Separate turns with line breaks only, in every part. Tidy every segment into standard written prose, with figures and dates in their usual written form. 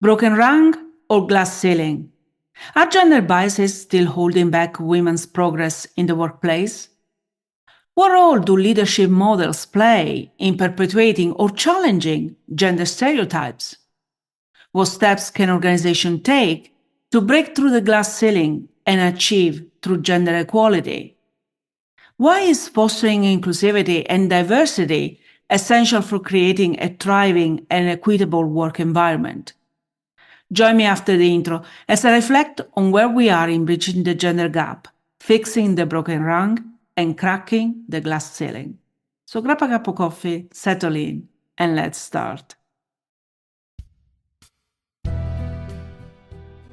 Broken rank or glass ceiling? Are gender biases still holding back women's progress in the workplace? What role do leadership models play in perpetuating or challenging gender stereotypes? What steps can organizations take to break through the glass ceiling and achieve true gender equality? Why is fostering inclusivity and diversity essential for creating a thriving and equitable work environment? Join me after the intro as I reflect on where we are in bridging the gender gap, fixing the broken rank, and cracking the glass ceiling. So grab a cup of coffee, settle in, and let's start.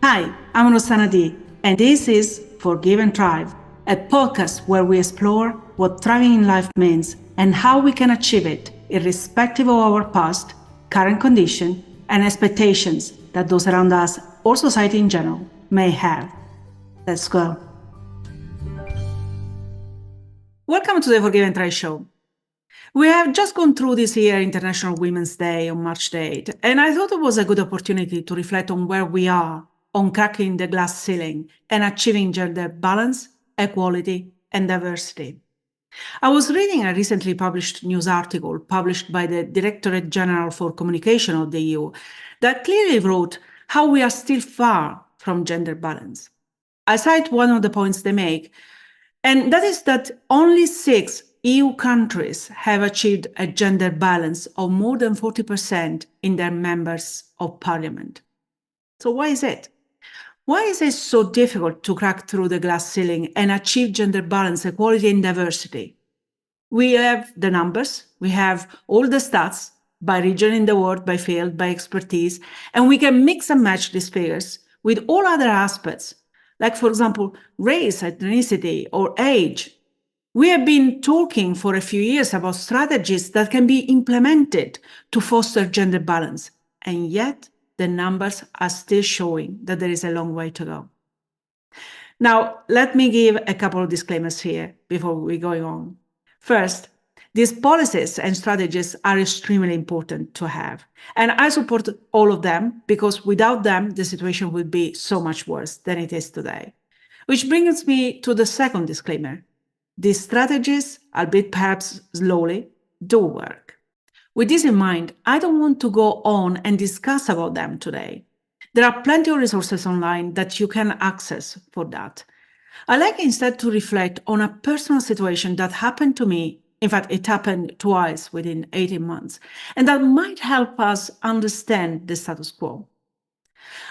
Hi, I'm Rossana D, and this is Forgive and Thrive, a podcast where we explore what thriving in life means and how we can achieve it, irrespective of our past, current condition, and expectations that those around us or society in general may have. Let's go. Welcome to the Forgive and Thrive show. We have just gone through this year International Women's Day on March 8th, and I thought it was a good opportunity to reflect on where we are on cracking the glass ceiling and achieving gender balance, equality, and diversity. I was reading a recently published news article published by the Directorate General for Communication of the EU that clearly wrote how we are still far from gender balance. I cite one of the points they make, and that is that only 6 EU countries have achieved a gender balance of more than 40% in their members of parliament. So why is it? Why is it so difficult to crack through the glass ceiling and achieve gender balance, equality, and diversity? We have the numbers, we have all the stats by region in the world, by field, by expertise, and we can mix and match these figures with all other aspects, like, for example, race, ethnicity, or age. We have been talking for a few years about strategies that can be implemented to foster gender balance, and yet the numbers are still showing that there is a long way to go. Now, let me give a couple of disclaimers here before we go on. First, these policies and strategies are extremely important to have, and I support all of them because without them, the situation would be so much worse than it is today. Which brings me to the second disclaimer. These strategies, albeit perhaps slowly, do work. With this in mind, I don't want to go on and discuss about them today. There are plenty of resources online that you can access for that. I like instead to reflect on a personal situation that happened to me. In fact, it happened twice within 18 months, and that might help us understand the status quo.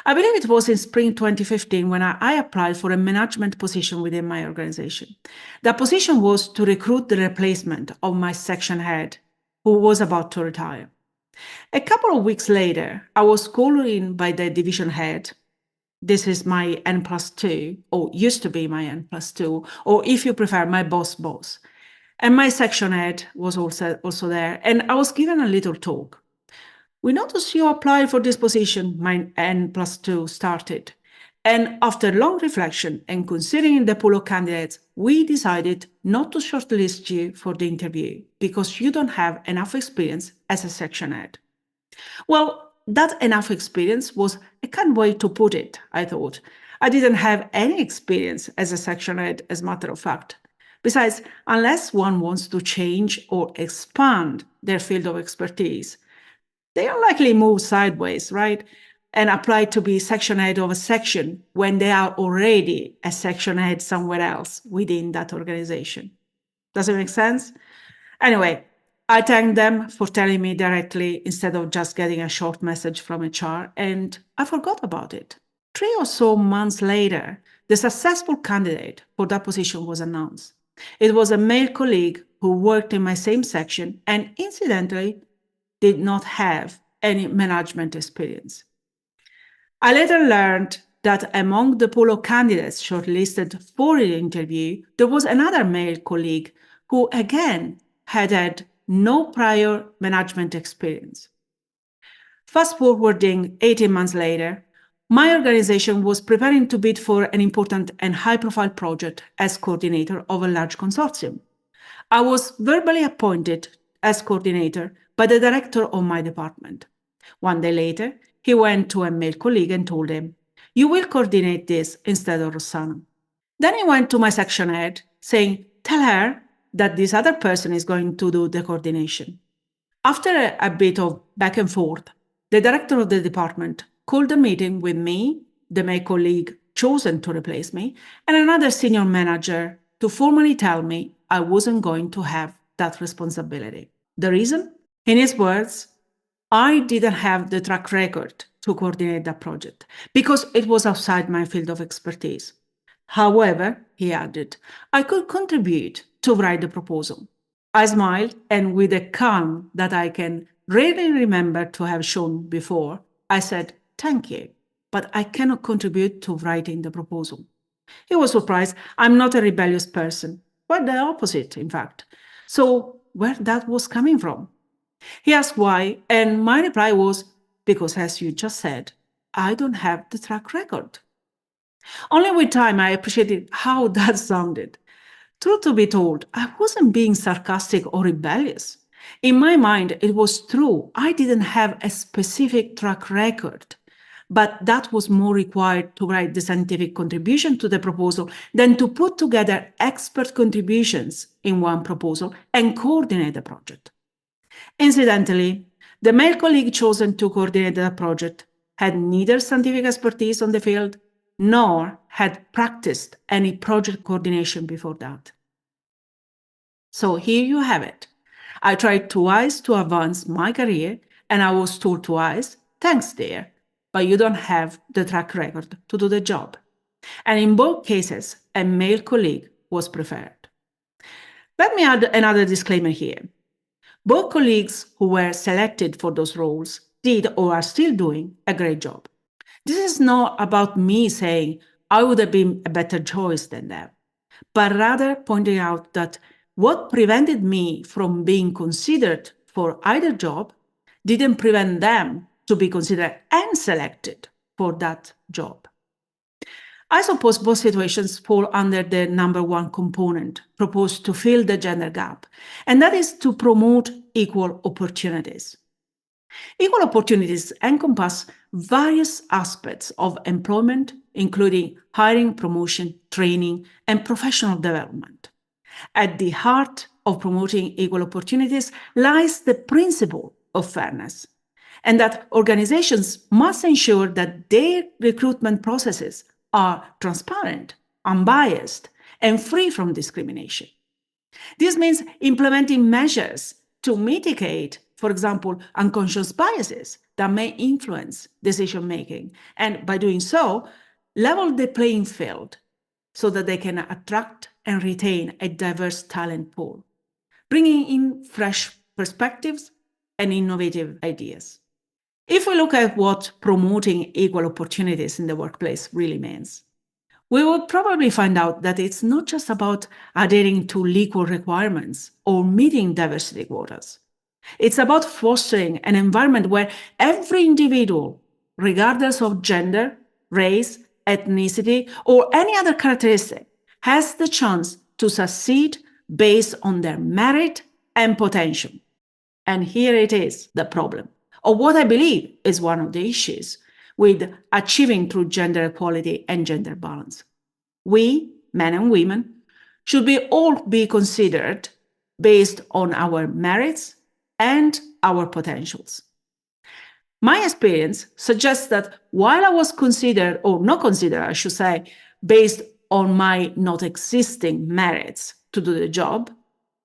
I believe it was in spring 2015 when I applied for a management position within my organization. That position was to recruit the replacement of my section head, who was about to retire. A couple of weeks later, I was called in by the division head. This is my N+2, or used to be my N+2, or if you prefer, my boss. And my section head was also there, and I was given a little talk. We noticed you applied for this position, my N+2 started. And after long reflection and considering the pool of candidates, we decided not to shortlist you for the interview because you don't have enough experience as a section head. Well, that enough experience was a kind way to put it, I thought. I didn't have any experience as a section head, as a matter of fact. Besides, unless one wants to change or expand their field of expertise, they unlikely move sideways, right? And apply to be section head of a section when they are already a section head somewhere else within that organization. Does it make sense? Anyway, I thanked them for telling me directly instead of just getting a short message from HR, and I forgot about it. 3 or so months later, the successful candidate for that position was announced. It was a male colleague who worked in my same section and incidentally did not have any management experience. I later learned that among the pool of candidates shortlisted for the interview, there was another male colleague who again had no prior management experience. Fast forwarding 18 months later, my organization was preparing to bid for an important and high-profile project as coordinator of a large consortium. I was verbally appointed as coordinator by the director of my department. One day later, he went to a male colleague and told him, "You will coordinate this instead of Rossana." Then he went to my section head saying, "Tell her that this other person is going to do the coordination." After a bit of back and forth, the director of the department called a meeting with me, the male colleague chosen to replace me, and another senior manager to formally tell me I wasn't going to have that responsibility. The reason? In his words, I didn't have the track record to coordinate that project because it was outside my field of expertise. However, he added, I could contribute to write the proposal. I smiled, and with a calm that I can rarely remember to have shown before, I said, "Thank you, but I cannot contribute to writing the proposal." He was surprised. I'm not a rebellious person, but the opposite, in fact. So where that was coming from? He asked why, and my reply was, because as you just said, I don't have the track record. Only with time I appreciated how that sounded. Truth to be told, I wasn't being sarcastic or rebellious. In my mind, it was true. I didn't have a specific track record, but that was more required to write the scientific contribution to the proposal than to put together expert contributions in one proposal and coordinate the project. Incidentally, the male colleague chosen to coordinate the project had neither scientific expertise on the field nor had practiced any project coordination before that. So here you have it. I tried twice to advance my career, and I was told twice, "Thanks, dear, but you don't have the track record to do the job." And in both cases, a male colleague was preferred. Let me add another disclaimer here. Both colleagues who were selected for those roles did or are still doing a great job. This is not about me saying I would have been a better choice than them, but rather pointing out that what prevented me from being considered for either job didn't prevent them to be considered and selected for that job. I suppose both situations fall under the number one component proposed to fill the gender gap, and that is to promote equal opportunities. Equal opportunities encompass various aspects of employment, including hiring, promotion, training, and professional development. At the heart of promoting equal opportunities lies the principle of fairness, and that organizations must ensure that their recruitment processes are transparent, unbiased, and free from discrimination. This means implementing measures to mitigate, for example, unconscious biases that may influence decision-making, and by doing so, level the playing field so that they can attract and retain a diverse talent pool, bringing in fresh perspectives and innovative ideas. If we look at what promoting equal opportunities in the workplace really means, we will probably find out that it's not just about adhering to legal requirements or meeting diversity quotas. It's about fostering an environment where every individual, regardless of gender, race, ethnicity, or any other characteristic, has the chance to succeed based on their merit and potential. And here it is, the problem, or what I believe is one of the issues with achieving true gender equality and gender balance. We, men and women, should all be considered based on our merits and our potentials. My experience suggests that while I was considered, or not considered, I should say, based on my not existing merits to do the job,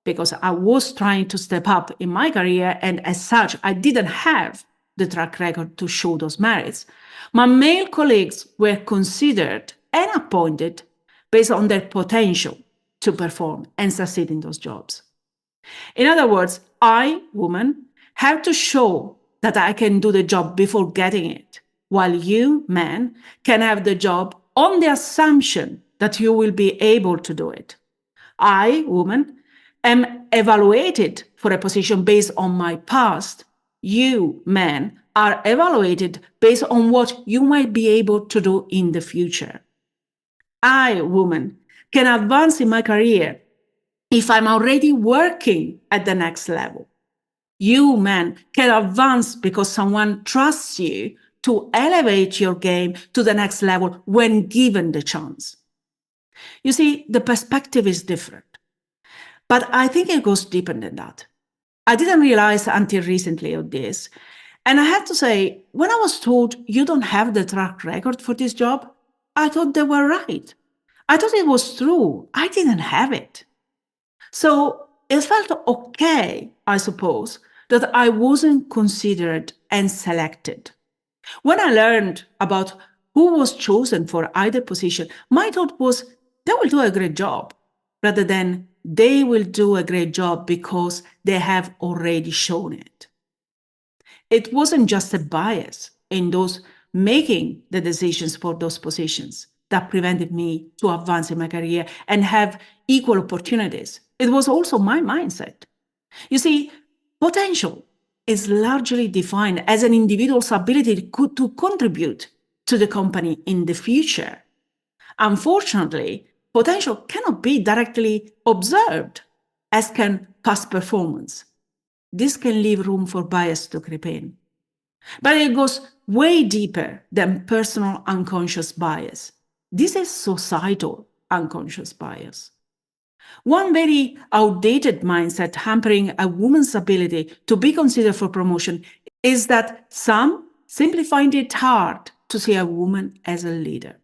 because I was trying to step up in my career, and as such, I didn't have the track record to show those merits, my male colleagues were considered and appointed based on their potential to perform and succeed in those jobs. In other words, I, woman, have to show that I can do the job before getting it, while you, man, can have the job on the assumption that you will be able to do it. I, woman, am evaluated for a position based on my past. You, men, are evaluated based on what you might be able to do in the future. I, woman, can advance in my career if I'm already working at the next level. You, man, can advance because someone trusts you to elevate your game to the next level when given the chance. You see, the perspective is different, but I think it goes deeper than that. I didn't realize until recently of this. And I have to say, when I was told you don't have the track record for this job, I thought they were right. I thought it was true. I didn't have it. So it felt okay, I suppose, that I wasn't considered and selected. When I learned about who was chosen for either position, my thought was they will do a great job, rather than they will do a great job because they have already shown it. It wasn't just a bias in those making the decisions for those positions that prevented me to advance in my career and have equal opportunities. It was also my mindset. You see, potential is largely defined as an individual's ability to contribute to the company in the future. Unfortunately, potential cannot be directly observed, as can past performance. This can leave room for bias to creep in. But it goes way deeper than personal unconscious bias. This is societal unconscious bias. One very outdated mindset hampering a woman's ability to be considered for promotion is that some simply find it hard to see a woman as a leader.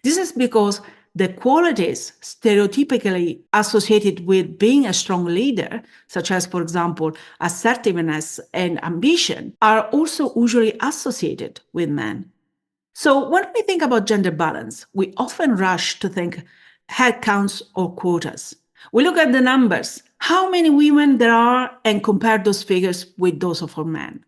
This is because the qualities stereotypically associated with being a strong leader, such as, for example, assertiveness and ambition, are also usually associated with men. So when we think about gender balance, we often rush to think head counts or quotas. We look at the numbers, how many women there are, and compare those figures with those of our men.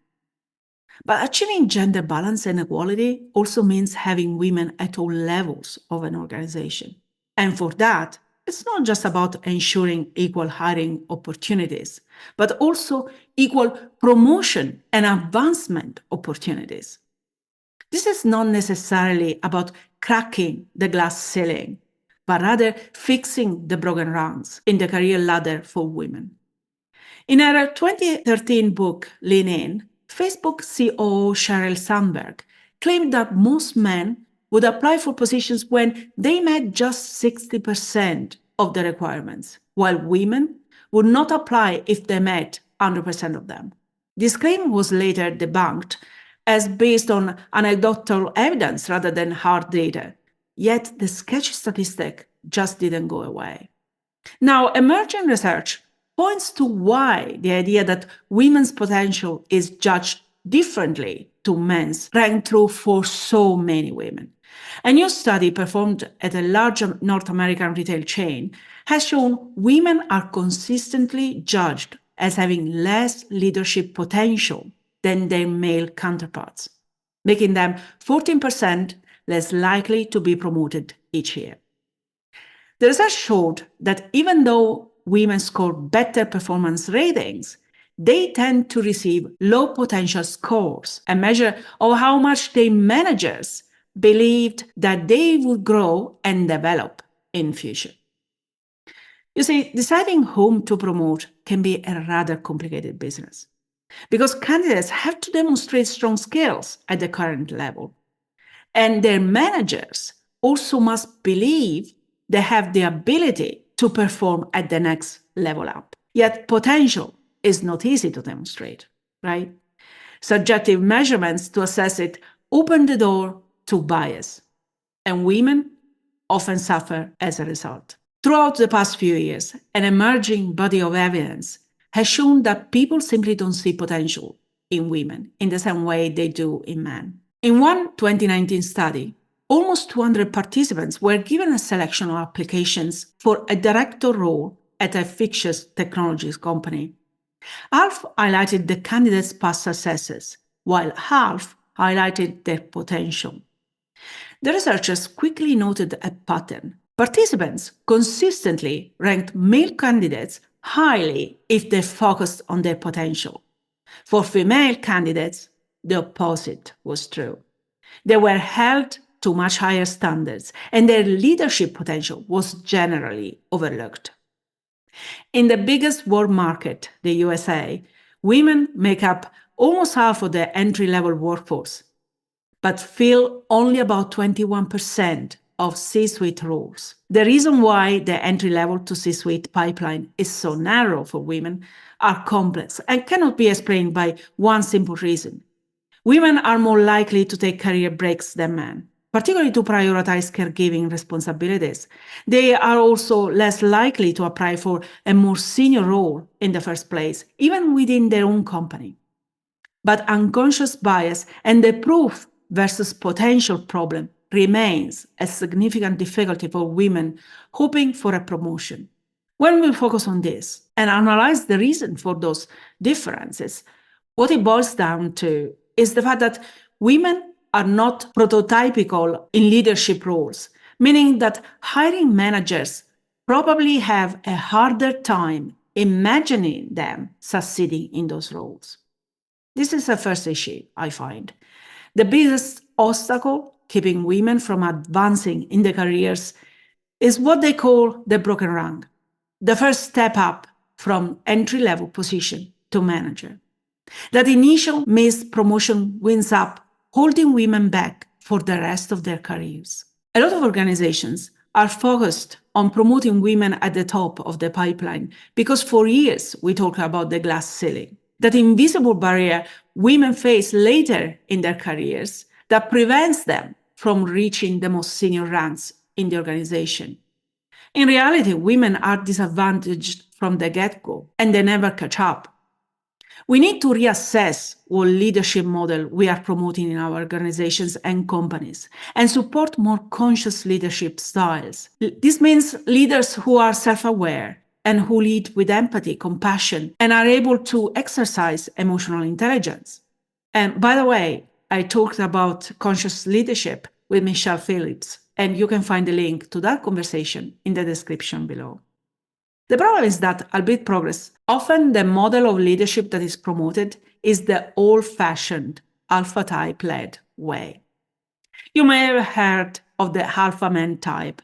But achieving gender balance and equality also means having women at all levels of an organization. And for that, it's not just about ensuring equal hiring opportunities, but also equal promotion and advancement opportunities. This is not necessarily about cracking the glass ceiling, but rather fixing the broken rungs in the career ladder for women. In her 2013 book, Lean In, Facebook COO Sheryl Sandberg claimed that most men would apply for positions when they met just 60% of the requirements, while women would not apply if they met 100% of them. This claim was later debunked as based on anecdotal evidence rather than hard data. Yet the sketchy statistic just didn't go away. Now, emerging research points to why the idea that women's potential is judged differently to men's rang true for so many women. A new study performed at a large North American retail chain has shown women are consistently judged as having less leadership potential than their male counterparts, making them 14% less likely to be promoted each year. The research showed that even though women score better performance ratings, they tend to receive low potential scores, a measure of how much their managers believed that they would grow and develop in future. You see, deciding whom to promote can be a rather complicated business because candidates have to demonstrate strong skills at the current level. And their managers also must believe they have the ability to perform at the next level up. Yet potential is not easy to demonstrate, right? Subjective measurements to assess it open the door to bias, and women often suffer as a result. Throughout the past few years, an emerging body of evidence has shown that people simply don't see potential in women in the same way they do in men. In one 2019 study, almost 200 participants were given a selection of applications for a director role at a fictitious technologies company. Half highlighted the candidates' past successes, while half highlighted their potential. The researchers quickly noted a pattern. Participants consistently ranked male candidates highly if they focused on their potential. For female candidates, the opposite was true. They were held to much higher standards, and their leadership potential was generally overlooked. In the biggest world market, the USA, women make up almost half of the entry-level workforce, but fill only about 21% of C-suite roles. The reason why the entry-level to C-suite pipeline is so narrow for women are complex and cannot be explained by one simple reason. Women are more likely to take career breaks than men, particularly to prioritize caregiving responsibilities. They are also less likely to apply for a more senior role in the first place, even within their own company. But unconscious bias and the proof versus potential problem remains a significant difficulty for women hoping for a promotion. When we focus on this and analyze the reason for those differences, what it boils down to is the fact that women are not prototypical in leadership roles, meaning that hiring managers probably have a harder time imagining them succeeding in those roles. This is the first issue I find. The biggest obstacle keeping women from advancing in their careers is what they call the broken rank, the first step up from entry-level position to manager. That initial missed promotion winds up holding women back for the rest of their careers. A lot of organizations are focused on promoting women at the top of the pipeline because for years we talk about the glass ceiling, that invisible barrier women face later in their careers that prevents them from reaching the most senior ranks in the organization. In reality, women are disadvantaged from the get-go and they never catch up. We need to reassess what leadership model we are promoting in our organizations and companies and support more conscious leadership styles. This means leaders who are self-aware and who lead with empathy, compassion, and are able to exercise emotional intelligence. And by the way, I talked about conscious leadership with Michelle Phillips, and you can find the link to that conversation in the description below. The problem is that, albeit progress, often the model of leadership that is promoted is the old-fashioned alpha type-led way. You may have heard of the alpha man type,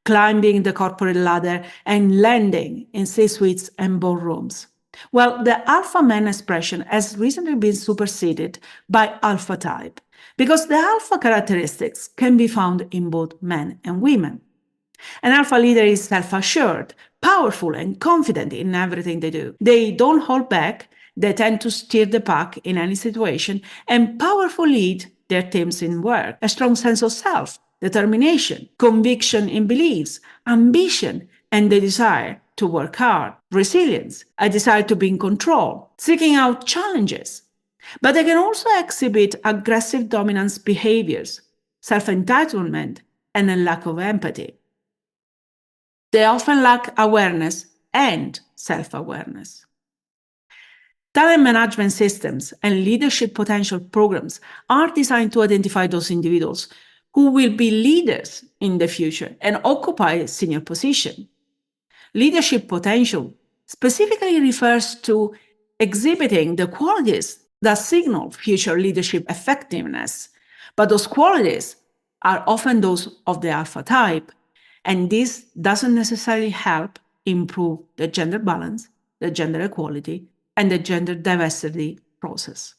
climbing the corporate ladder and landing in C-suites and boardrooms. Well, the alpha man expression has recently been superseded by alpha type because the alpha characteristics can be found in both men and women. An alpha leader is self-assured, powerful, and confident in everything they do. They don't hold back, they tend to steer the pack in any situation, and powerfully lead their teams in work. A strong sense of self, determination, conviction in beliefs, ambition, and the desire to work hard, resilience, a desire to be in control, seeking out challenges. But they can also exhibit aggressive dominance behaviors, self-entitlement, and a lack of empathy. They often lack awareness and self-awareness. Talent management systems and leadership potential programs are designed to identify those individuals who will be leaders in the future and occupy a senior position. Leadership potential specifically refers to exhibiting the qualities that signal future leadership effectiveness, but those qualities are often those of the alpha type, and this doesn't necessarily help improve the gender balance, the gender equality, and the gender diversity process.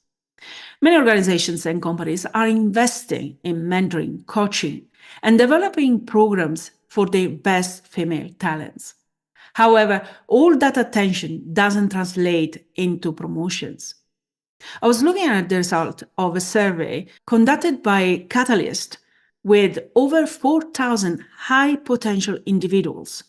Many organizations and companies are investing in mentoring, coaching, and developing programs for their best female talents. However, all that attention doesn't translate into promotions. I was looking at the result of a survey conducted by Catalyst with over 4,000 high-potential individuals.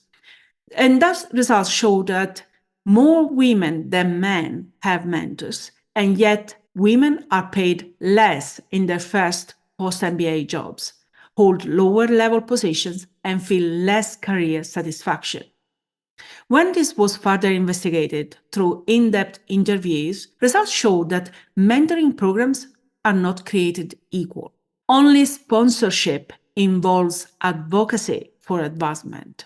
And those results show that more women than men have mentors, and yet women are paid less in their first post-MBA jobs, hold lower-level positions, and feel less career satisfaction. When this was further investigated through in-depth interviews, results showed that mentoring programs are not created equal. Only sponsorship involves advocacy for advancement.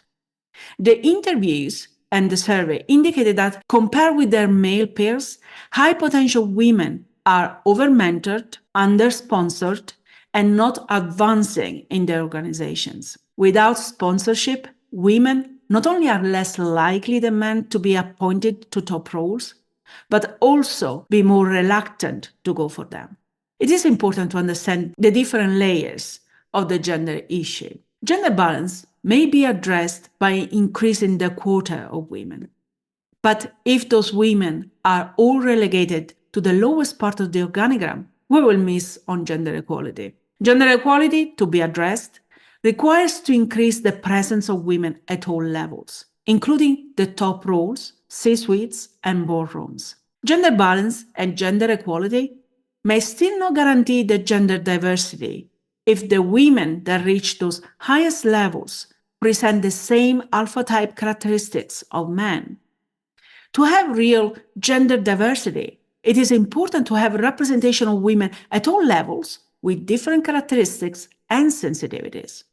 The interviews and the survey indicated that, compared with their male peers, high-potential women are over-mentored, under-sponsored, and not advancing in their organizations. Without sponsorship, women not only are less likely than men to be appointed to top roles, but also be more reluctant to go for them. It is important to understand the different layers of the gender issue. Gender balance may be addressed by increasing the quota of women. But if those women are all relegated to the lowest part of the organigram, we will miss on gender equality. Gender equality, to be addressed, requires to increase the presence of women at all levels, including the top roles, C-suites, and boardrooms. Gender balance and gender equality may still not guarantee the gender diversity if the women that reach those highest levels present the same alpha type characteristics of men. To have real gender diversity, it is important to have representation of women at all levels with different characteristics and sensitivities.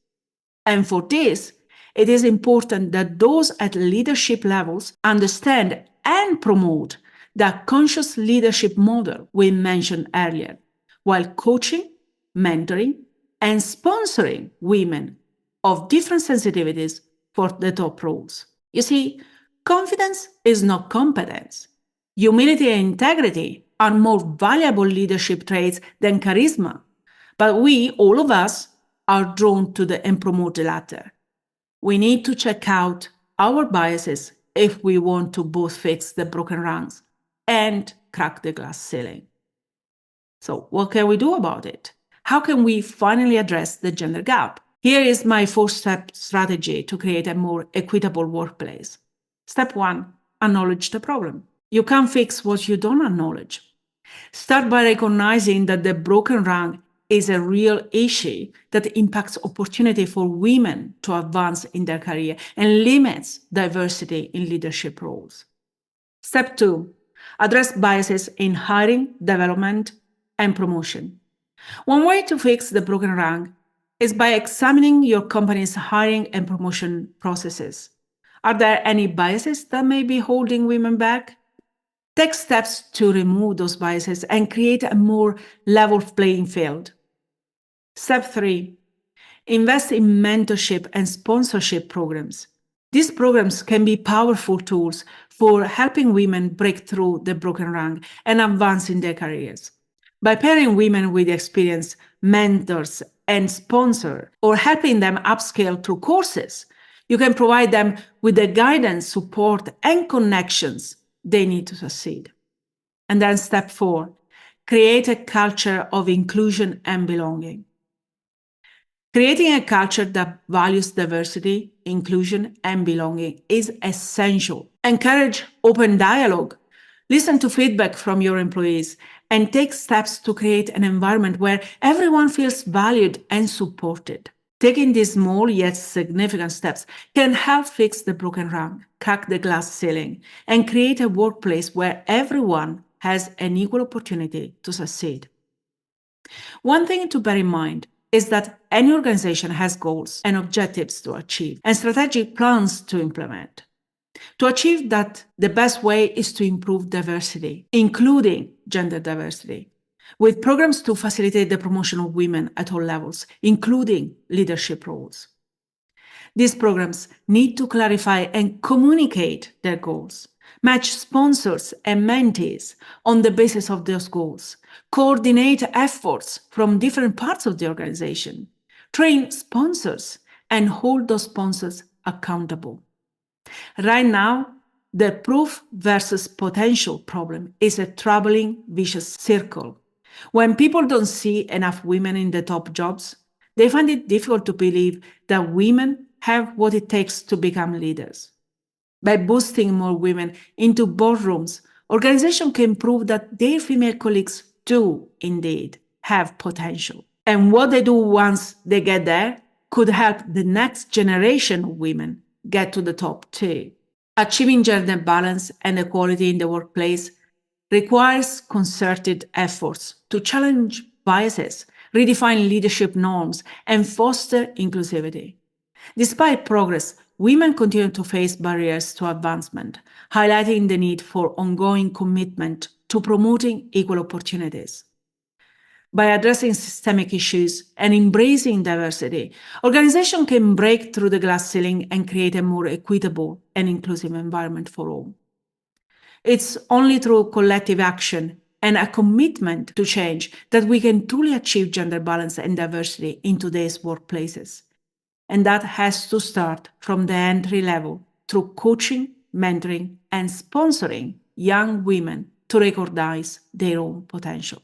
And for this, it is important that those at leadership levels understand and promote the conscious leadership model we mentioned earlier, while coaching, mentoring, and sponsoring women of different sensitivities for the top roles. You see, confidence is not competence. Humility and integrity are more valuable leadership traits than charisma, but we, all of us, are drawn to and promote the latter. We need to check out our biases if we want to both fix the broken rungs and crack the glass ceiling. So what can we do about it? How can we finally address the gender gap? Here is my 4-step strategy to create a more equitable workplace. Step 1, acknowledge the problem. You can't fix what you don't acknowledge. Start by recognizing that the broken rung is a real issue that impacts opportunity for women to advance in their career and limits diversity in leadership roles. Step 2, address biases in hiring, development, and promotion. One way to fix the broken rung is by examining your company's hiring and promotion processes. Are there any biases that may be holding women back? Take steps to remove those biases and create a more level playing field. Step 3, invest in mentorship and sponsorship programs. These programs can be powerful tools for helping women break through the broken rung and advance in their careers. By pairing women with experienced mentors and sponsors, or helping them upscale through courses, you can provide them with the guidance, support, and connections they need to succeed. And then step 4, create a culture of inclusion and belonging. Creating a culture that values diversity, inclusion, and belonging is essential. Encourage open dialogue. Listen to feedback from your employees and take steps to create an environment where everyone feels valued and supported. Taking these small yet significant steps can help fix the broken rung, crack the glass ceiling, and create a workplace where everyone has an equal opportunity to succeed. One thing to bear in mind is that any organization has goals and objectives to achieve and strategic plans to implement. To achieve that, the best way is to improve diversity, including gender diversity, with programs to facilitate the promotion of women at all levels, including leadership roles. These programs need to clarify and communicate their goals, match sponsors and mentees on the basis of those goals, coordinate efforts from different parts of the organization, train sponsors, and hold those sponsors accountable. Right now, the proof versus potential problem is a troubling vicious circle. When people don't see enough women in the top jobs, they find it difficult to believe that women have what it takes to become leaders. By boosting more women into boardrooms, organizations can prove that their female colleagues do indeed have potential. And what they do once they get there could help the next generation of women get to the top too. Achieving gender balance and equality in the workplace requires concerted efforts to challenge biases, redefine leadership norms, and foster inclusivity. Despite progress, women continue to face barriers to advancement, highlighting the need for ongoing commitment to promoting equal opportunities. By addressing systemic issues and embracing diversity, organizations can break through the glass ceiling and create a more equitable and inclusive environment for all. It's only through collective action and a commitment to change that we can truly achieve gender balance and diversity in today's workplaces. And that has to start from the entry level through coaching, mentoring, and sponsoring young women to recognize their own potential.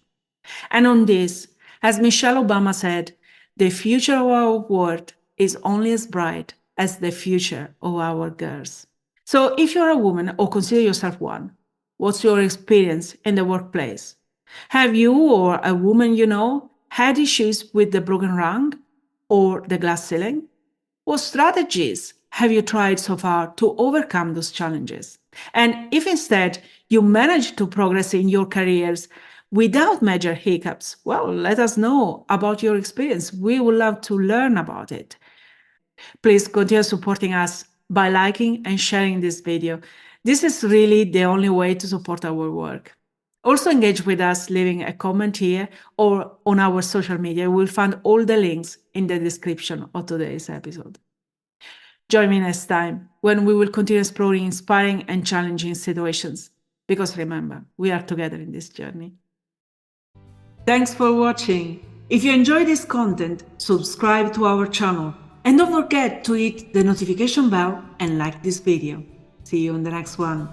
And on this, as Michelle Obama said, the future of our world is only as bright as the future of our girls. So if you're a woman or consider yourself one, what's your experience in the workplace? Have you or a woman you know had issues with the broken rank or the glass ceiling? What strategies have you tried so far to overcome those challenges? And if instead you managed to progress in your careers without major hiccups, well, let us know about your experience. We would love to learn about it. Please continue supporting us by liking and sharing this video. This is really the only way to support our work. Also engage with us leaving a comment here or on our social media. You will find all the links in the description of today's episode. Join me next time when we will continue exploring inspiring and challenging situations. Because remember, we are together in this journey. Thanks for watching. If you enjoy this content, subscribe to our channel and don't forget to hit the notification bell and like this video. See you in the next one.